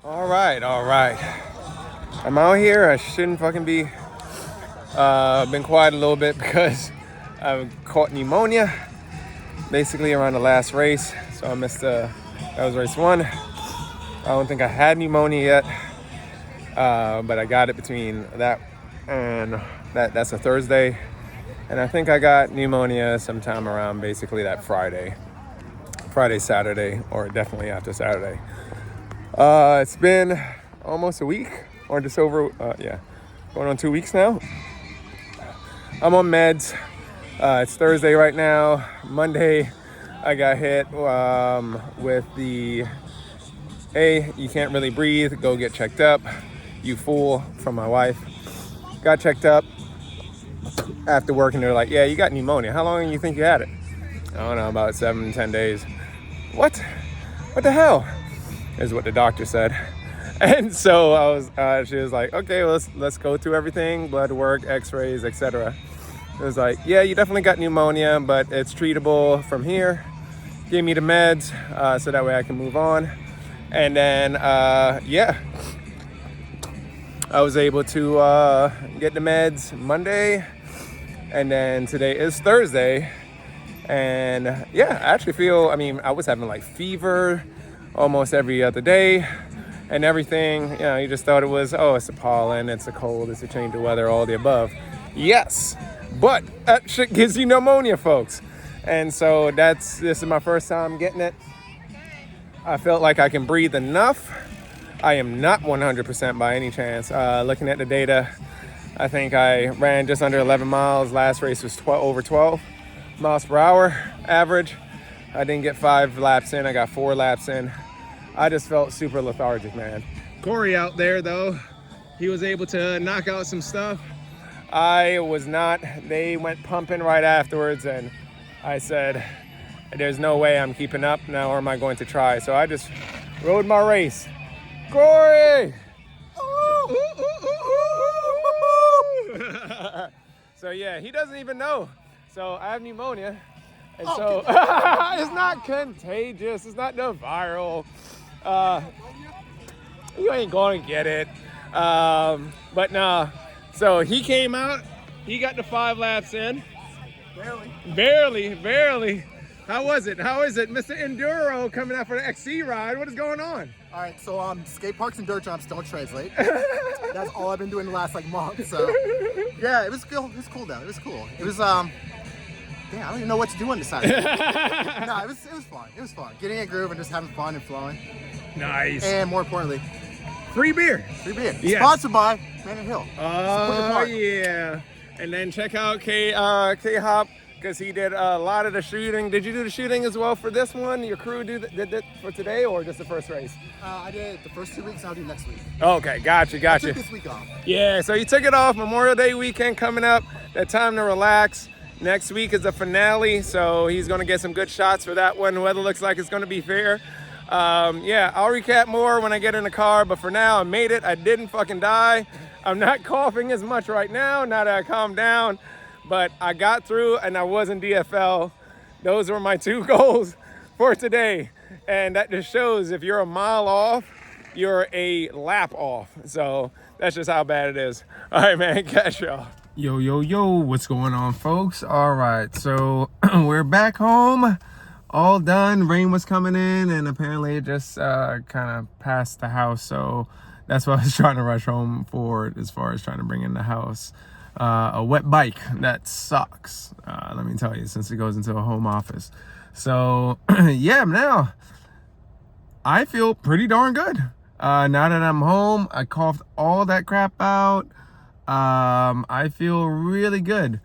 All right. I'm out here. I shouldn't fucking be. Been quiet a little bit because I caught pneumonia basically around the last race. So I missed that was race one. I don't think I had pneumonia yet, but I got it between that and that's a Thursday. And I think I got pneumonia sometime around basically that Friday, Saturday, or definitely after Saturday. It's been almost a week, or just over, going on 2 weeks now. I'm on meds. It's Thursday right now. Monday, I got hit with the, hey, you can't really breathe, go get checked up. You fool, from my wife. Got checked up after work, and they're like, yeah, you got pneumonia. How long do you think you had it? I don't know, about 7-10 days. What the hell? Is what the doctor said. And so she was like, okay, let's go through everything, blood work, x-rays, etc. It was like, yeah, you definitely got pneumonia, but it's treatable from here. Gave me the meds so that way I can move on. And then, I was able to get the meds Monday. And then today is Thursday. And I actually feel, I was having like fever almost every other day and everything. You just thought it was, it's the pollen, it's the cold, it's a change of weather, all the above. Yes, but that shit gives you pneumonia, folks. And so this is my first time getting it. I felt like I can breathe enough. I am not 100% by any chance. Looking at the data, I think I ran just under 11 miles. Last race was over 12 miles per hour average. I didn't get 5 laps in, I got 4 laps in. I just felt super lethargic, man. Corey out there, though, he was able to knock out some stuff. I was not. They went pumping right afterwards, and I said, there's no way I'm keeping up now, or am I going to try? So I just rode my race. Corey! So yeah, he doesn't even know. So I have pneumonia. And so it's not contagious. It's not no viral. You ain't going to get it. But nah. So he came out. He got the 5 laps in. Barely. How was it? How is it? Mr. Enduro coming out for the XC ride. What is going on? All right, so skate parks and dirt jumps don't translate. That's all I've been doing the last month. So yeah, it was cool. It was cool though. It was cool. It was I don't even know what to do on this side. No, it was fun. It was fun. Getting a groove and just having fun and flowing. Nice. And more importantly, free beer. Yes. Sponsored by Man and Hill. Oh yeah. And then check out K-Hop, because he did a lot of the shooting. Did you do the shooting as well for this one? Your crew did it for today, or just the first race? I did the first 2 weeks. I'll do next week. Okay, gotcha. I took this week off. Yeah, so you took it off. Memorial Day weekend coming up. That time to relax. Next week is the finale, so he's going to get some good shots for that one. The weather looks like it's going to be fair. I'll recap more when I get in the car, but for now, I made it. I didn't fucking die. I'm not coughing as much right now that I calmed down, but I got through and I was in DFL. Those were my 2 goals for today, and that just shows if you're a mile off, you're a lap off. So that's just how bad it is. All right, man, catch y'all. Yo, what's going on, folks? All right, so we're back home, all done. Rain was coming in, and apparently it just kind of passed the house, so that's what I was trying to rush home for, as far as trying to bring in the house. A wet bike, that sucks, let me tell you, since it goes into a home office. So, now I feel pretty darn good. Now that I'm home, I coughed all that crap out. I feel really good,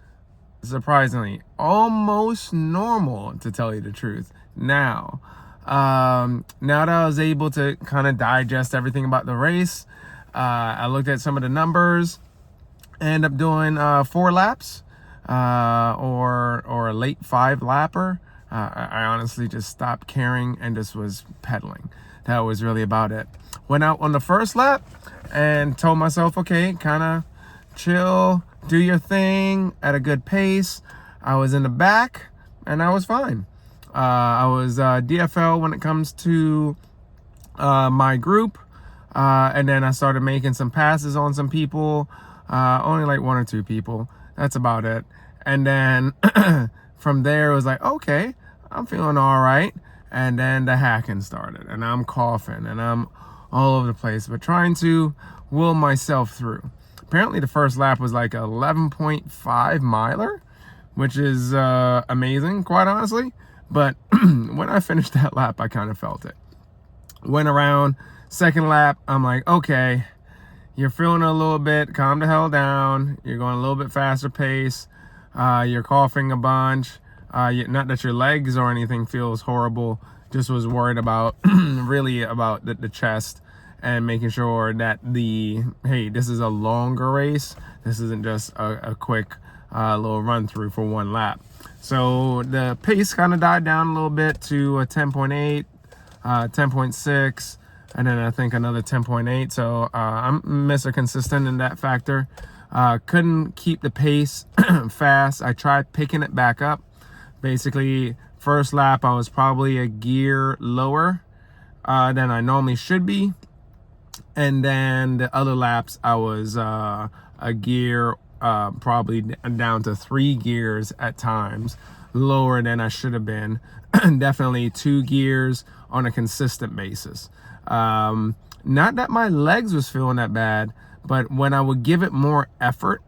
surprisingly, almost normal, to tell you the truth. Now that I was able to kind of digest everything about the race, I looked at some of the numbers, end up doing 4 laps, or a late 5 lapper. I honestly just stopped caring and just was pedaling. That was really about it. Went out on the first lap and told myself, okay, kind of chill, do your thing at a good pace. I was in the back and I was fine. I was DFL when it comes to my group. And then I started making some passes on some people, only like 1 or 2 people. That's about it. And then from there, it was like, okay, I'm feeling all right. And then the hacking started, and I'm coughing, and I'm all over the place, but trying to will myself through. Apparently, the first lap was like 11.5 miler, which is amazing, quite honestly. But when I finished that lap, I kind of felt it. Went around, second lap, I'm like, okay, you're feeling a little bit, calm the hell down. You're going a little bit faster pace. You're coughing a bunch. Not that your legs or anything feels horrible, just was worried about really about the chest and making sure that hey, this is a longer race. This isn't just a quick little run through for one lap. So the pace kind of died down a little bit to a 10.8, 10.6, and then I think another 10.8. So I'm Mr. Consistent in that factor. Couldn't keep the pace fast. I tried picking it back up. Basically, first lap, I was probably a gear lower than I normally should be. And then the other laps, I was a gear probably down to 3 gears at times, lower than I should have been. Definitely 2 gears on a consistent basis. Not that my legs was feeling that bad, but when I would give it more effort,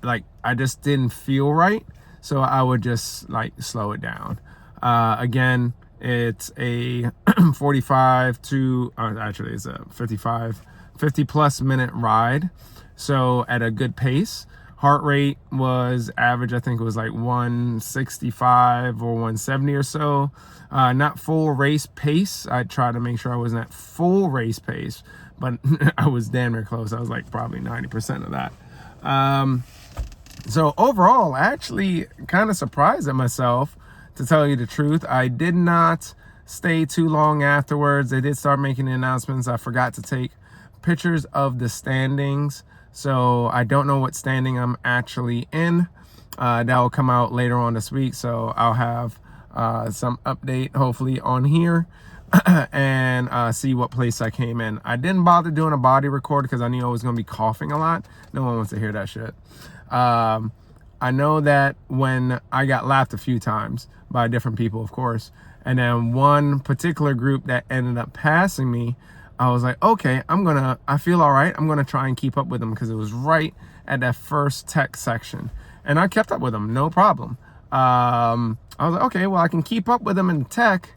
like I just didn't feel right. So I would just like slow it down. Again, it's a 45 to, actually it's a 50 plus minute ride. So at a good pace. Heart rate was average, I think it was like 165 or 170 or so. Not full race pace. I tried to make sure I wasn't at full race pace, but I was damn near close. I was like probably 90% of that. So overall, actually kind of surprised at myself, to tell you the truth. I did not stay too long afterwards. They did start making the announcements. I forgot to take pictures of the standings. So I don't know what standing I'm actually in. That will come out later on this week. So I'll have some update hopefully on here and see what place I came in. I didn't bother doing a body record because I knew I was going to be coughing a lot. No one wants to hear that shit. I know that when I got laughed a few times by different people, of course, and then one particular group that ended up passing me, I was like, okay, I feel all right. I'm going to try and keep up with them because it was right at that first tech section. And I kept up with them, no problem. I was like, okay, well, I can keep up with them in tech.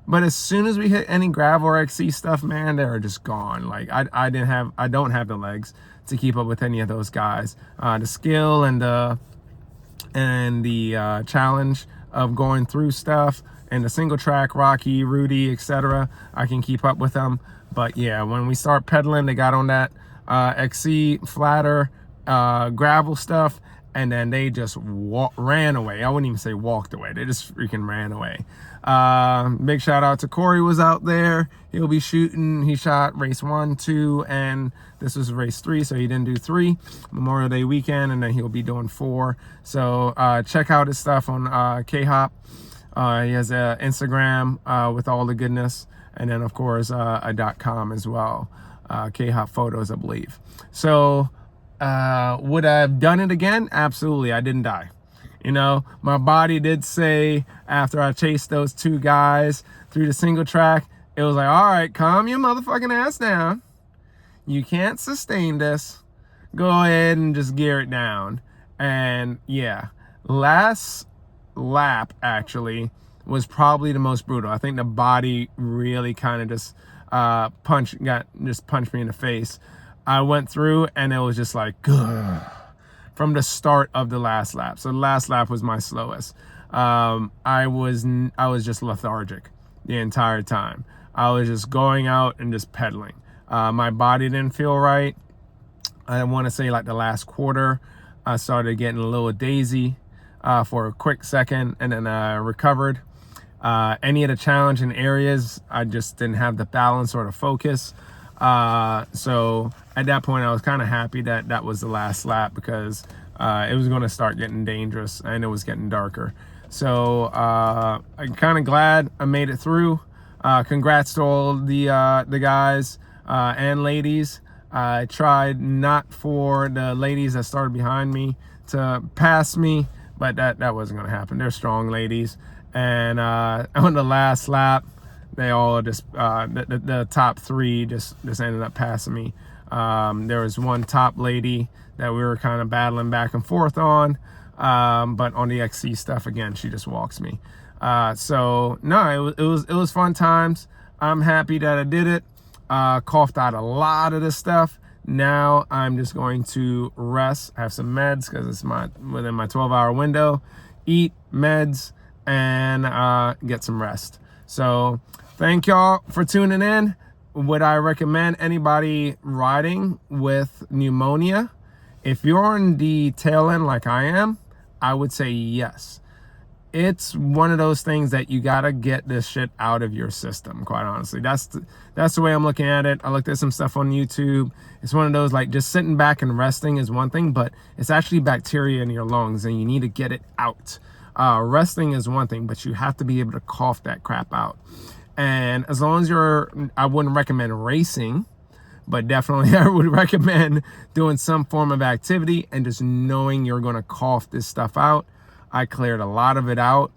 But as soon as we hit any gravel or XC stuff, man, they're just gone. Like I don't have the legs to keep up with any of those guys. The skill and the challenge of going through stuff and the single track, Rocky, Rudy, etc., I can keep up with them. But yeah, when we start pedaling, they got on that XC flatter gravel stuff, and then they just ran away. I wouldn't even say walked away. They just freaking ran away. Big shout out to Corey, was out there. He'll be shooting. He shot race 1, 2, and this was race 3, so he didn't do 3. Memorial Day weekend, and then he'll be doing 4. So check out his stuff on K-Hop. He has an Instagram with all the goodness, and then of course a .com as well. K-Hop Photos, I believe. So would I have done it again? Absolutely. I didn't die. You know, my body did say after I chased those 2 guys through the single track, it was like, all right, calm your motherfucking ass down. You can't sustain this. Go ahead and just gear it down. And yeah, last lap actually was probably the most brutal. I think the body really kind of just punched me in the face. I went through and it was just like, ugh, from the start of the last lap. So the last lap was my slowest. I was just lethargic the entire time. I was just going out and just pedaling. My body didn't feel right. I want to say like the last quarter, I started getting a little daisy for a quick second, and then I recovered. Any of the challenging areas, I just didn't have the balance or the focus. So at that point, I was kind of happy that that was the last lap, because it was going to start getting dangerous and it was getting darker. So I'm kind of glad I made it through. Congrats to all the guys. and ladies. I tried not for the ladies that started behind me to pass me, but that wasn't going to happen. They're strong ladies. And on the last lap, they all just, the top three just ended up passing me. There was one top lady that we were kind of battling back and forth on. But on the XC stuff, again, she just walks me. So no, it was fun times. I'm happy that I did it. Coughed out a lot of this stuff. Now I'm just going to rest, have some meds because it's within my 12-hour window, eat meds, and get some rest. So thank y'all for tuning in. Would I recommend anybody riding with pneumonia? If you're on the tail end like I am, I would say yes. It's one of those things that you gotta get this shit out of your system, quite honestly. That's the way I'm looking at it. I looked at some stuff on YouTube. It's one of those, like, just sitting back and resting is one thing, but it's actually bacteria in your lungs and you need to get it out. Resting is one thing, but you have to be able to cough that crap out. And as long as I wouldn't recommend racing, but definitely I would recommend doing some form of activity and just knowing you're gonna cough this stuff out. I cleared a lot of it out.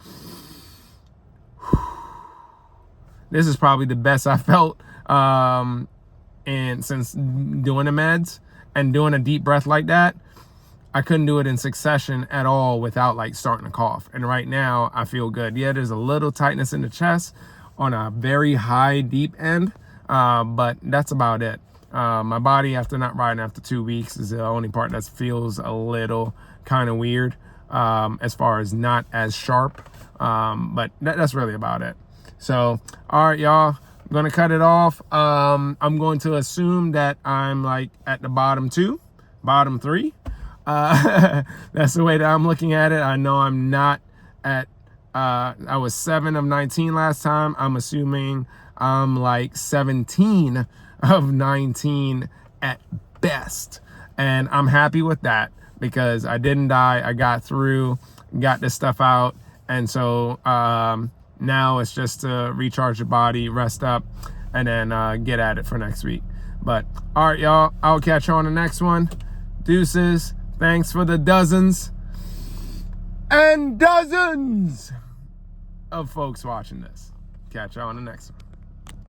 This is probably the best I felt and since doing the meds and doing a deep breath like that. I couldn't do it in succession at all without like starting to cough. And right now I feel good. Yeah, there's a little tightness in the chest on a very high deep end, but that's about it. My body, after not riding after 2 weeks, is the only part that feels a little kind of weird. As far as not as sharp, but that's really about it. So, all right, y'all, I'm gonna cut it off. I'm going to assume that I'm like at the bottom 3. That's the way that I'm looking at it. I know I'm not at, I was 7 of 19 last time. I'm assuming I'm like 17 of 19 at best. And I'm happy with that, because I didn't die. I got through, got this stuff out. And so now it's just to recharge the body, rest up, and then get at it for next week. But all right, y'all, I'll catch you on the next one. Deuces. Thanks for the dozens and dozens of folks watching this. Catch you on the next one.